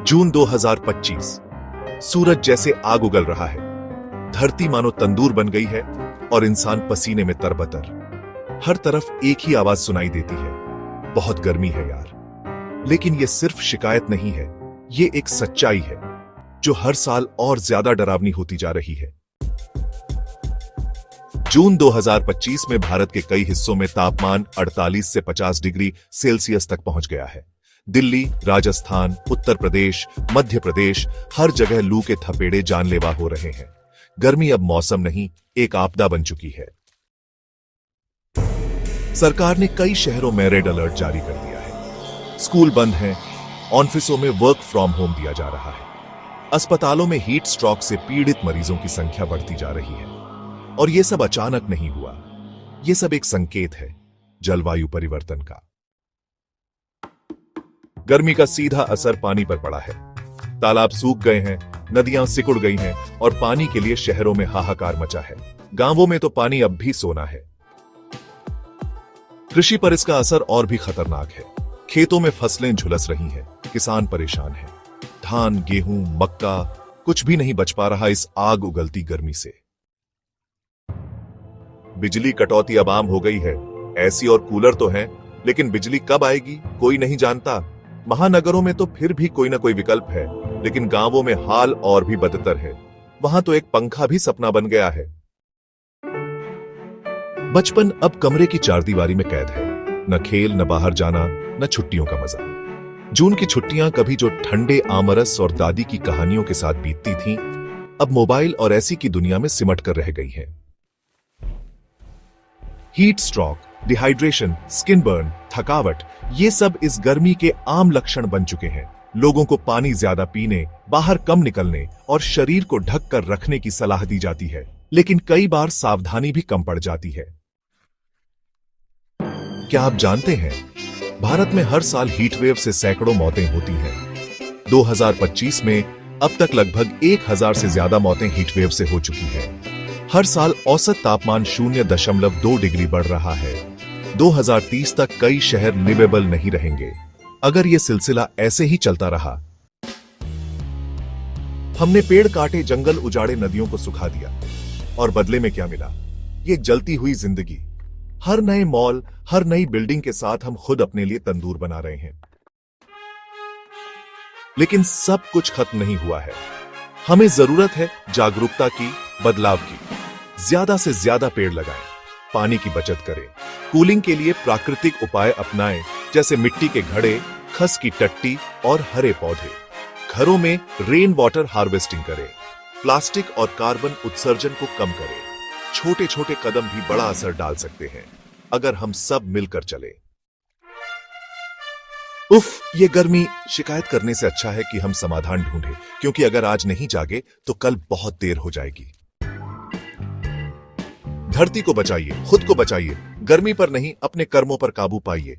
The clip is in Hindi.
जून 2025। सूरज जैसे आग उगल रहा है। धरती मानो तंदूर बन गई है और इंसान पसीने में तरबतर। हर तरफ एक ही आवाज सुनाई देती है, बहुत गर्मी है यार। लेकिन यह सिर्फ शिकायत नहीं है, यह एक सच्चाई है जो हर साल और ज्यादा डरावनी होती जा रही है। जून 2025 में भारत के कई हिस्सों में तापमान 48 से 50 डिग्री सेल्सियस तक पहुंच गया है। दिल्ली, राजस्थान, उत्तर प्रदेश, मध्य प्रदेश, हर जगह लू के थपेड़े जानलेवा हो रहे हैं। गर्मी अब मौसम नहीं, एक आपदा बन चुकी है। सरकार ने कई शहरों में रेड अलर्ट जारी कर दिया है। स्कूल बंद हैं, ऑफिसों में वर्क फ्रॉम होम दिया जा रहा है। अस्पतालों में हीट स्ट्रोक से पीड़ित मरीजों की संख्या बढ़ती जा रही है। और यह सब अचानक नहीं हुआ, यह सब एक संकेत है जलवायु परिवर्तन का। गर्मी का सीधा असर पानी पर पड़ा है। तालाब सूख गए हैं, नदियां सिकुड़ गई हैं और पानी के लिए शहरों में हाहाकार मचा है। गांवों में तो पानी अब भी सोना है। कृषि पर इसका असर और भी खतरनाक है। खेतों में फसलें झुलस रही हैं, किसान परेशान हैं। धान, गेहूं, मक्का कुछ भी नहीं बच पा रहा इस आग उगलती गर्मी से। बिजली कटौती अब आम हो गई है। एसी और कूलर तो हैं, लेकिन बिजली कब आएगी कोई नहीं जानता। महानगरों में तो फिर भी कोई ना कोई विकल्प है, लेकिन गांवों में हाल और भी बदतर है। वहां तो एक पंखा भी सपना बन गया है। बचपन अब कमरे की चारदीवारी में कैद है। न खेल, न बाहर जाना, न छुट्टियों का मजा। जून की छुट्टियां कभी जो ठंडे आमरस और दादी की कहानियों के साथ बीतती थीं, अब मोबाइल और एसी की दुनिया में सिमट कर रह गई हैं। Heat stroke, dehydration, skin burn, थकावट, ये सब इस गर्मी के आम लक्षण बन चुके हैं। लोगों को पानी ज्यादा पीने, बाहर कम निकलने और शरीर को ढक कर रखने की सलाह दी जाती है, लेकिन कई बार सावधानी भी कम पड़ जाती है। क्या आप जानते हैं, भारत में हर साल हीट वेव से सैकड़ों मौतें होती हैं। 2025 में अब तक लगभग 1000 से ज्यादा मौतें हीट वेव से हो चुकी हैं। हर साल औसत तापमान 0.2 डिग्री बढ़ रहा है। 2030 तक कई शहर लिवेबल नहीं रहेंगे अगर यह सिलसिला ऐसे ही चलता रहा। हमने पेड़ काटे, जंगल उजाड़े, नदियों को सुखा दिया और बदले में क्या मिला? ये जलती हुई जिंदगी। हर नए मॉल, हर नई बिल्डिंग के साथ हम खुद अपने लिए तंदूर बना रहे हैं। लेकिन सब कुछ खत्म नहीं हुआ है। हमें जरूरत है जागरूकता की, बदलाव की। ज्यादा से ज्यादा पेड़ लगाएं, पानी की बचत करें, कूलिंग के लिए प्राकृतिक उपाय अपनाएं, जैसे मिट्टी के घड़े, खस की टट्टी और हरे पौधे। घरों में रेन वाटर हार्वेस्टिंग करें। प्लास्टिक और कार्बन उत्सर्जन को कम करें। छोटे छोटे कदम भी बड़ा असर डाल सकते हैं अगर हम सब मिलकर चलें। उफ, ये गर्मी शिकायत करने से अच्छा है कि हम समाधान ढूंढें, क्योंकि अगर आज नहीं जागे तो कल बहुत देर हो जाएगी। धरती को बचाइए, खुद को बचाइए। गर्मी पर नहीं, अपने कर्मों पर काबू पाइए।